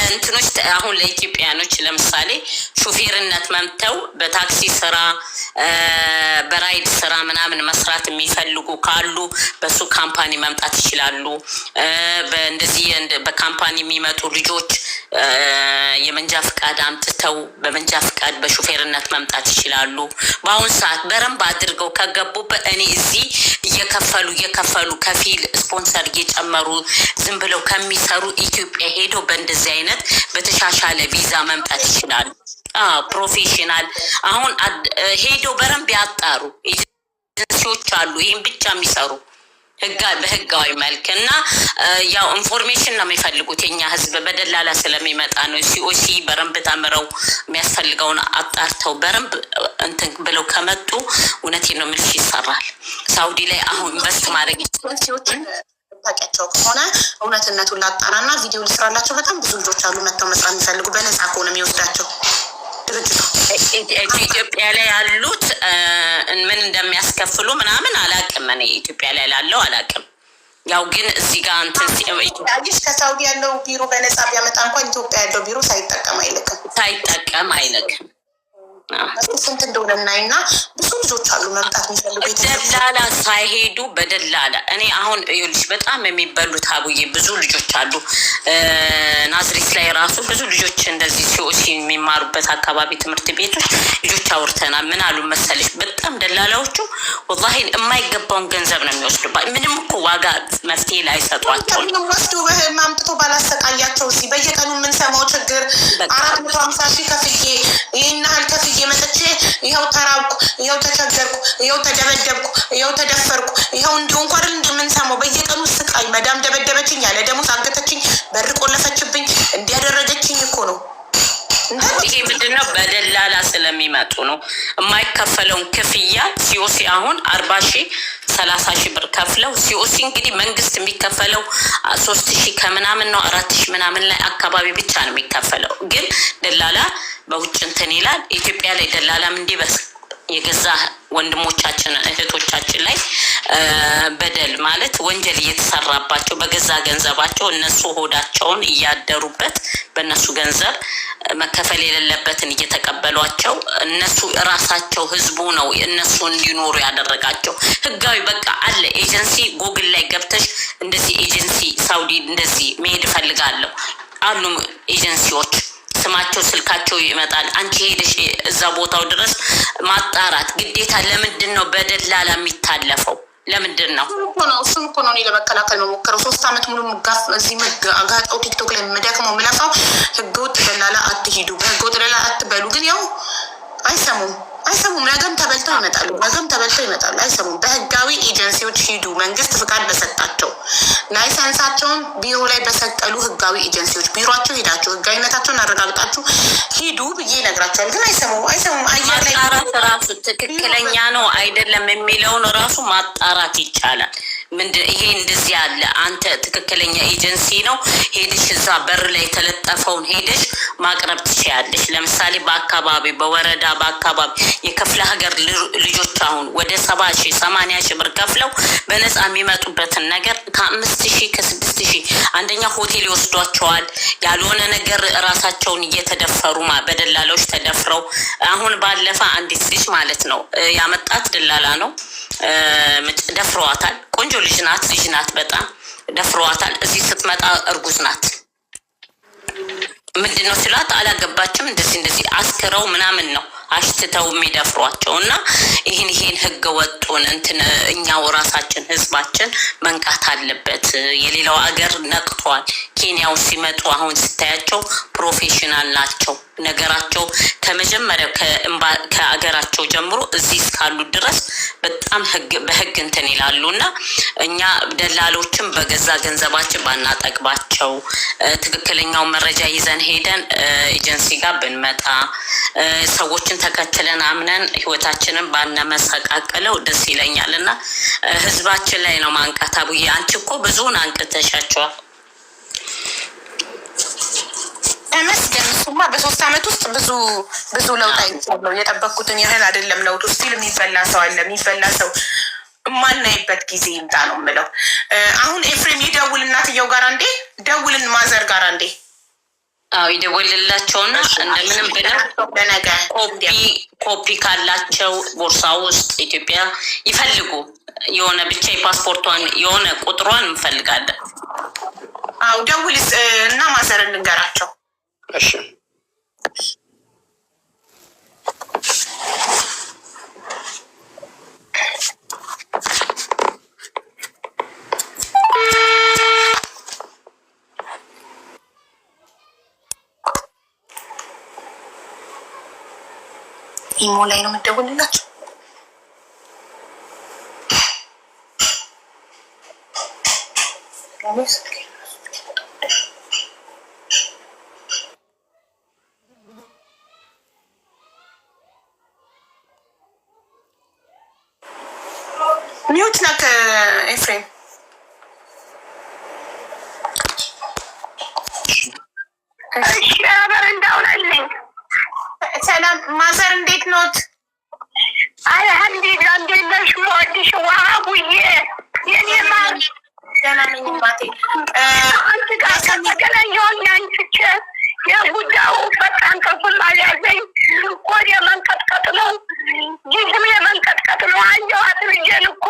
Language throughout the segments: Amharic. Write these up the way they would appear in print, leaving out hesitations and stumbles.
ለእንትኖች አሁን ለኢትዮጵያኖች ለምሳሌ ሹፌርነት መምተው በታክሲ ስራ በራይድ ስራ ምናምን መስራት የሚፈልጉ ካሉ በሱ ካምፓኒ መምጣት ይችላሉ። በእንደዚህ በካምፓኒ የሚመጡ ልጆች የመንጃ ፍቃድ አምጥተው በመንጃ ፍቃድ በሹፌርነት መምጣት ይችላሉ። በአሁን ሰዓት በረንብ አድርገው ከገቡበት እኔ እዚህ እየከፈሉ ከፊል ስፖንሰር እየጨመሩ ዝም ብለው ከሚሰሩ ኢትዮጵያ ሄደው በእንደዚህ አይነት በተሻሻለ ቪዛ መምጣት ይችላሉ። ፕሮፌሽናል አሁን ሄደው በረንብ ያጣሩ ኤጀንሲዎች አሉ ይህን ብቻ የሚሰሩ በህጋዊ መልክ እና ያው ኢንፎርሜሽን ነው የሚፈልጉት የኛ ህዝብ በደላላ ስለሚመጣ ነው። ሲኦሲ በረንብ ተምረው የሚያስፈልገውን አጣርተው በረንብ እንትን ብለው ከመጡ እውነቴን ነው የምልሽ ይሰራል። ሳውዲ ላይ አሁን ኢንቨስት ማድረግ ታውቂያቸው ከሆነ እውነትነቱን ላጣራና ቪዲዮ ልስራላቸው። በጣም ብዙ ልጆች አሉ መጥተው መስራት የሚፈልጉ በነፃ ከሆነ የሚወስዳቸው ድርጅቱ። ኢትዮጵያ ላይ ያሉት ምን እንደሚያስከፍሉ ምናምን አላውቅም። እኔ ኢትዮጵያ ላይ ላለው አላውቅም። ያው ግን እዚህ ጋር እንትን ሲያይሽ ከሳውዲ ያለው ቢሮ በነፃ ቢያመጣ እንኳን ኢትዮጵያ ያለው ቢሮ ሳይጠቀም አይልክም። ስንት እንደሆነ እናይና ብዙ ልጆች አሉ መምጣት የሚፈልጉ ደላላ ሳይሄዱ በደላላ እኔ አሁን ይኸውልሽ በጣም የሚበሉት አቡዬ ብዙ ልጆች አሉ። ናዝሬት ላይ ራሱ ብዙ ልጆች እንደዚህ ሲኦሲ የሚማሩበት አካባቢ ትምህርት ቤቶች ልጆች አውርተናል። ምን አሉ መሰለሽ በጣም ደላላዎቹ ወላሂ የማይገባውን ገንዘብ ነው የሚወስዱባት። ምንም እኮ ዋጋ መፍትሄ ላይ ሰጧቸው። ምንም ወስዱ ማምጥቶ ባላሰቃያቸው እዚህ በየቀኑ የምንሰማው ችግር 450,000 ከፍዬ ይህን ያህል ከፍዬ መጥቼ ይኸው ተራብኩ፣ ይኸው ተቸገርኩ፣ ይኸው ተደበደብኩ፣ ይኸው ተደፈርኩ፣ ይኸው እንዲሆንኩ አይደል እንደምንሰማው በየቀኑ ስቃይ። መዳም ደበደበችኝ፣ ያለ ደሞዝ አገተችኝ፣ በር ቆለፈችብኝ፣ እንዲያደረገችኝ እኮ ነው። ይሄ ምንድነው? በደላላ ስለሚመጡ ነው። የማይከፈለውን ክፍያ ሲኦሲ አሁን 40,000 30,000 ብር ከፍለው ሲኦሲ እንግዲህ መንግስት የሚከፈለው 3,000 ከምናምን ነው 4,000 ምናምን ላይ አካባቢ ብቻ ነው የሚከፈለው። ግን ደላላ በውጭ እንትን ይላል። ኢትዮጵያ ላይ ደላላም እንዲበስ የገዛ ወንድሞቻችን እህቶቻችን ላይ በደል ማለት ወንጀል እየተሰራባቸው በገዛ ገንዘባቸው እነሱ ሆዳቸውን እያደሩበት በእነሱ ገንዘብ መከፈል የሌለበትን እየተቀበሏቸው እነሱ ራሳቸው ህዝቡ ነው እነሱ እንዲኖሩ ያደረጋቸው። ህጋዊ በቃ አለ ኤጀንሲ ጎግል ላይ ገብተሽ እንደዚህ ኤጀንሲ ሳውዲ እንደዚህ መሄድ እፈልጋለሁ አሉ ኤጀንሲዎች ስማቸው ስልካቸው ይመጣል። አንቺ ሄደሽ እዛ ቦታው ድረስ ማጣራት ግዴታ። ለምንድን ነው በደላላ የሚታለፈው? ለምንድን ነው? እሱም እኮ ነው እኔ ለመከላከል መሞከረው 3 ዓመት ሙሉ ጋፍ እዚህ አጋጣው ቲክቶክ ላይ መደክመው ምለፋው ህገወጥ ደላላ አትሂዱ፣ በህገወጥ ደላላ አትበሉ። ግን ያው አይሰሙም። ነገም ተበልተው ይመጣሉ። አይሰሙም። በህጋዊ ኤጀንሲዎች ሂዱ። መንግስት ፍቃድ በሰጣቸው ላይሰንሳቸውን ቢሮ ላይ በሰቀሉ ህጋዊ ኤጀንሲዎች ቢሮቸው ሄዳችሁ ህጋዊነታቸውን አረጋግጣችሁ ሂዱ ብዬ እነግራቸዋለሁ። ግን አይሰሙም። አየር ላይ ማጣራት ራሱ ትክክለኛ ነው አይደለም የሚለውን ራሱ ማጣራት ይቻላል። ይሄ እንደዚህ ያለ አንተ ትክክለኛ ኤጀንሲ ነው ሄደሽ እዛ በር ላይ የተለጠፈውን ሄደሽ ማቅረብ ትችያለሽ። ለምሳሌ በአካባቢ በወረዳ በአካባቢ የክፍለ ሀገር ልጆች አሁን ወደ 70,000 80,000 ብር ከፍለው በነፃ የሚመጡበትን ነገር ከ5,000 ከ6,000 አንደኛ ሆቴል ይወስዷቸዋል። ያልሆነ ነገር ራሳቸውን እየተደፈሩ በደላላዎች ተደፍረው አሁን ባለፈ አንዲት ልጅ ማለት ነው ያመጣት ደላላ ነው ደፍረዋታል። ቆንጆ ልጅ ናት በጣም ደፍረዋታል። እዚህ ስትመጣ እርጉዝ ናት። ምንድነው ስላት አላገባችም። እንደዚህ አስክረው ምናምን ነው አሽትተው የሚደፍሯቸው እና ይህን ህገ ወጡን እንትን እኛው ራሳችን ህዝባችን መንቃት አለበት። የሌላው አገር ነቅቷል። ኬንያው ሲመጡ አሁን ስታያቸው ፕሮፌሽናል ናቸው። ነገራቸው ከመጀመሪያው ከአገራቸው ጀምሮ እዚህ እስካሉ ድረስ በጣም በህግ እንትን ይላሉ እና እኛ ደላሎችም በገዛ ገንዘባችን ባናጠቅባቸው ትክክለኛው መረጃ ይዘን ሄደን ኤጀንሲ ጋር ብንመጣ ሰዎችን ተከትለን አምነን ህይወታችንን ባነመሰቃቀለው ደስ ይለኛል እና ህዝባችን ላይ ነው ማንቃት። አቡዬ አንቺ እኮ ብዙውን አንቅተሻቸዋል። ተመስገን። እሱማ በ3 ዓመት ውስጥ ብዙ ለውጥ አይቻለሁ። የጠበቅኩትን ያህል አይደለም ለውጡ። ስቲል የሚበላ ሰው አለ። የሚበላ ሰው የማናይበት ጊዜ ይምጣ ነው የምለው። አሁን ኤፍሬም ይደውል እናትየው ጋር እንዴ፣ ደውልን ማዘር ጋር እንዴ አዎ ይደወልላቸውና እንደምንም ብለው ኮፒ ካላቸው ቦርሳ ውስጥ ኢትዮጵያ ይፈልጉ የሆነ ብቻ የፓስፖርቷን የሆነ ቁጥሯን እንፈልጋለን። አዎ ደውልስ እና ማዘር እንንገራቸው። እሺ ኢሞ ላይ ነው የምትደውልላቸው። ሚውት ነክ ኤፍሬም። እሺ አበር እንዳውላልኝ። ሰላም ማዘር እንዴት ኖት? አልሐምዱሊላህ። እንዴት ነሽ? ወዲሽ ዋቡዬ የኔ ማር ደህና ነኝ ማቴ። አንቺ ጋር ከተገናኘሁኝ አንቺ የጉዳዩ በጣም ከፍል አልያዘኝ። ወደ መንቀጥቀጥ ነው፣ ጅስም የመንቀጥቀጥ ነው። አየኋት ልጄን እኮ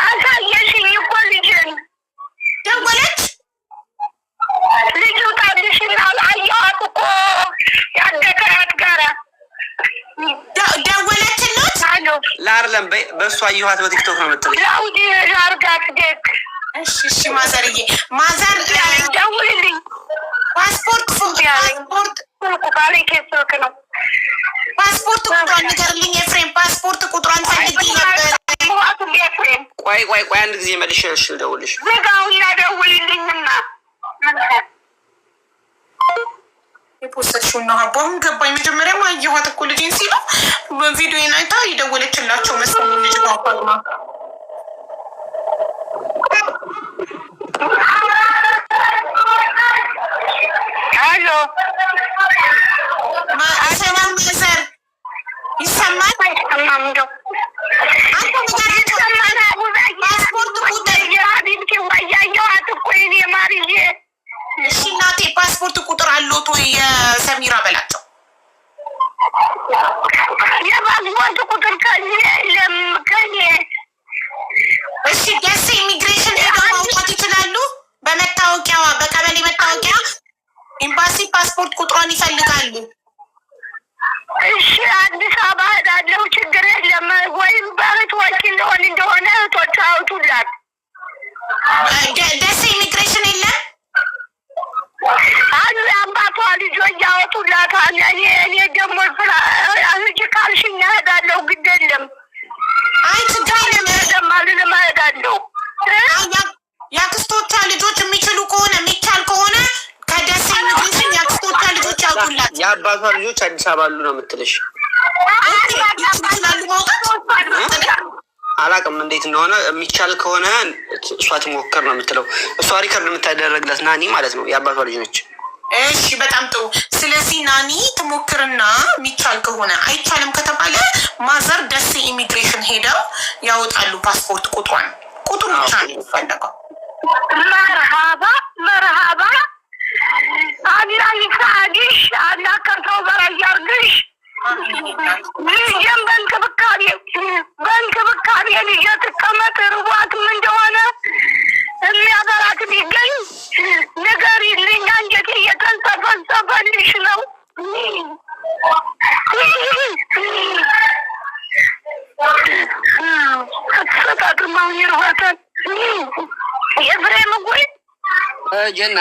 አሳየሽኝ እኮ ልጄን። ደወለች ልጁ ታድሽናል። አየኋት እኮ ያደገራት ጋራ ደወለችለት። አሎ ለአርለም በእሱ አየኋት በቲክቶክ ነው የምትለኝ። ላውዲ ላርጋት ደግ። እሺ እሺ ማዘርዬ፣ ማዘር ደውልልኝ። ፓስፖርት ስልክ ነው። ፓስፖርት ቁጥሯን ንገርልኝ ኤፍሬም። ፓስፖርት ቁጥሯን ፈልጌ ነበር። ቆይ አንድ ጊዜ መልሼ ልደውልልሽ። ዝጋውና ደውልልኝና የፖስተሽውን ነው አሁን ገባኝ። መጀመሪያም አየኋት እኮ ልጄን ሲሉ በቪዲዮ አይታ የደወለችላቸው መሰለኝ ልጅ ባፋማ። አሎ ሰላም ማዘር ይሰማል? አይሰማም። እንደው ፓስፖርት ቁጥር ያየኋት እኮ የእኔ ማርዬ። እሺ እናቴ ፓስፖርት ቁጥር አለዎት ወይ? የሰሚራ በላቸው። የፓስፖርት ቁጥር ከዚህ የለም ከኔ። እሺ ደሴ ኢሚግሬሽን ሄደው ማውጣት ይችላሉ? በመታወቂያዋ በቀበሌ መታወቂያ ኤምባሲ ፓስፖርት ቁጥሯን ይፈልጋሉ። እሺ አዲስ አበባ ሄዳለሁ፣ ችግር የለም። ወይም በእህት ወኪል ሊሆን እንደሆነ እህቶች አውጡላት። ደሴ ኢሚግሬሽን የለም አሉ የአባቷ ልጆች ያወጡላታል። እኔ ደግሞ ስራ ህጅ ካልሽኝ እሄዳለሁ፣ ግድ የለም። አይ ችግር የለም አልልም፣ እሄዳለሁ። የአክስቶቿ ልጆች የሚችሉ ከሆነ የሚቻል ከሆነ ከደሴ ኢሚግሬሽን የአክስቶቿ ልጆች ያውጡላት። የአባቷ ልጆች አዲስ አበባ አሉ ነው የምትልሽ? ይችላሉ ማውጣት። አላቅም እንዴት እንደሆነ። የሚቻል ከሆነ እሷ ትሞክር ነው የምትለው። እሷ ሪከርድ የምታደረግለት ናኒ ማለት ነው፣ የአባቷ ልጅ ነች። እሺ በጣም ጥሩ። ስለዚህ ናኒ ትሞክርና የሚቻል ከሆነ አይቻልም ከተባለ ማዘር ደሴ ኢሚግሬሽን ሄደው ያወጣሉ ፓስፖርት ቁጥሯን። ቁጥሩ ብቻ ነው የሚፈለገው። መርሃባ አላህ ይስዓድሽ፣ አላህ ከሰው በላይ ያርግሽ። ልጄን በእንክብካቤ ልጄ ትቀመጥ። ርቧትም እንደሆነ የሚያበላት ቢገኝ ንገሪልኝ። አንጀቴ እየተንሰፈሰፈልሽ ነው። አትሰጣጥም ይርባታል። የፍሬም ጉይ ጀና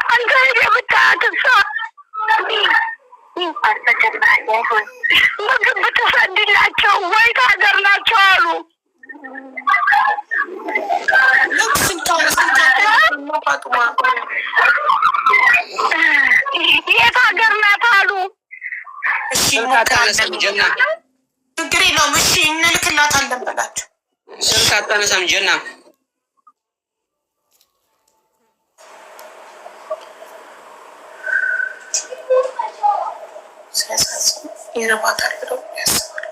አንተ ሄደህ ብታያት እሷ ምግብ ብትሰድላቸው ወይ ታገር ናቸው አሉ። የት ሀገር ናት አሉ። ችግር የለውም። እሺ እንልክላታለን በላቸው። ስልክ አታነሳም ጀና። ይረባታል ብለው ያስባሉ።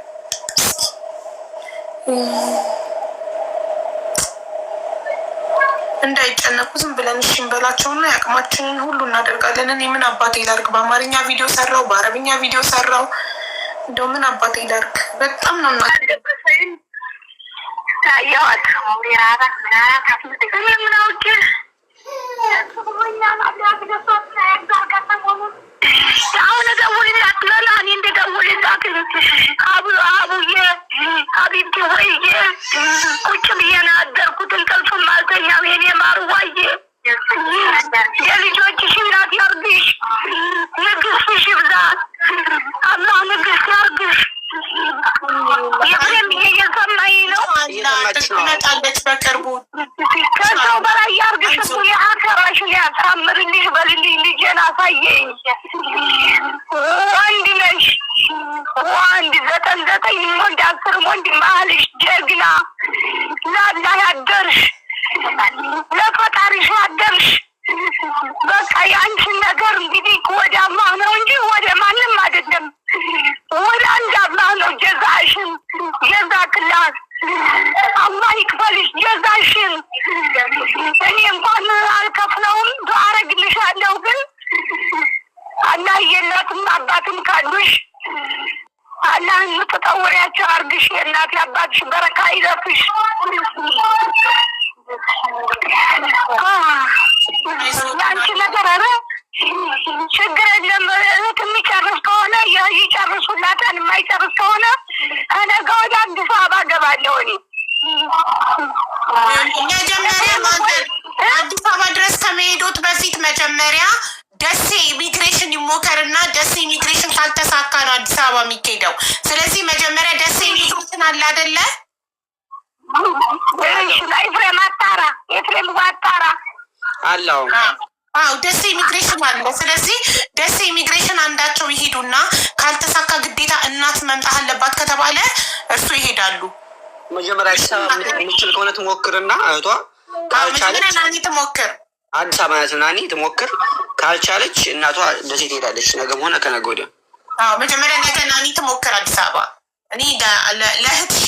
እንዳይጨነቁ ዝም ብለን እሺ እንበላቸውና የአቅማችንን ሁሉ እናደርጋለን። እኔ ምን አባቴ ላድርግ? በአማርኛ ቪዲዮ ሰራው፣ በአረብኛ ቪዲዮ ሰራው። እንደው ምን አባቴ ላድርግ? በጣም ነው አሁን እደውልላት በላ እኔ እንደደውልላት አቡዬ ሀቢብቲ ሆይዬ ቁጭ ብዬ ነው ያደርኩት። እንቅልፍም አልተኛም። የኔ ማርዋዬ የልጆችሽ እናት ያርግሽ፣ ንግስትሽ ይብዛ፣ አላህ ንግስት ያርግሽ። የፍሬም እየሰማኝ ነው። ትመጣለች በቅርቡ። ከሰው በላይ ያርግሽ። እሱ የአከራሽን ያሳምርልሽ በልልኝ። ልጄን አሳየኝ። ወንድ ነሽ፣ ወንድ 9 ወንድ 10 ወንድ መሀልሽ ጀግና፣ ለአላህ ያደርሽ፣ ለፈጣሪሽ ያደርሽ። በቃ የአንቺን ነገር እንግዲህ ወደ አላህ ነው እንጂ ወደ ማንም አይደለም። ወደ አንድ አላህ ነው። ጀዛሽን ጀዛክላት አላህ ይክፈልሽ ጀዛሽን። እኔ እንኳን አልከፍለውም ዱዓ አረግልሻለሁ። ግን አላህ የእናትም አባትም ካሉሽ አላህ የምትጠውሪያቸው አርግሽ። የእናት አባትሽ በረካ ይለፍሽ። የአንቺ ነገር ኧረ ችግር የለም። የሚጨርስ ከሆነ ይጨርሱላታል። የማይጨርስ ከሆነ ነገ ወደ አዲስ አበባ ገባለሁ። እኔ መጀመሪያ አዲስ አበባ ድረስ ከመሄዶት በፊት መጀመሪያ ደሴ ኢሚግሬሽን ይሞከርና ደሴ ኢሚግሬሽን ካልተሳካ ነው አዲስ አበባ የሚኬደው። ስለዚህ መጀመሪያ ደሴ ኢሚግሬሽን አለ አይደለ? ኤፍሬም አጣራ፣ ኤፍሬም አጣራ አለው። አዎ ደሴ ኢሚግሬሽን አለ። ስለዚህ ደሴ ኢሚግሬሽን አንዳቸው ይሄዱና ካልተሳካ ግዴታ እናት መምጣት አለባት ከተባለ እርሱ ይሄዳሉ። መጀመሪያ አዲስ አበባ የምትችል ከሆነ ትሞክርና እህቷ ካልቻለች ናኒ ትሞክር። አዲስ አበባ ናት ናኒ ትሞክር። ካልቻለች እናቷ ደሴ ትሄዳለች። ነገም ሆነ ከነገ ወዲያ። መጀመሪያ ነገ ናኒ ትሞክር አዲስ አበባ። እኔ ለእህትሽ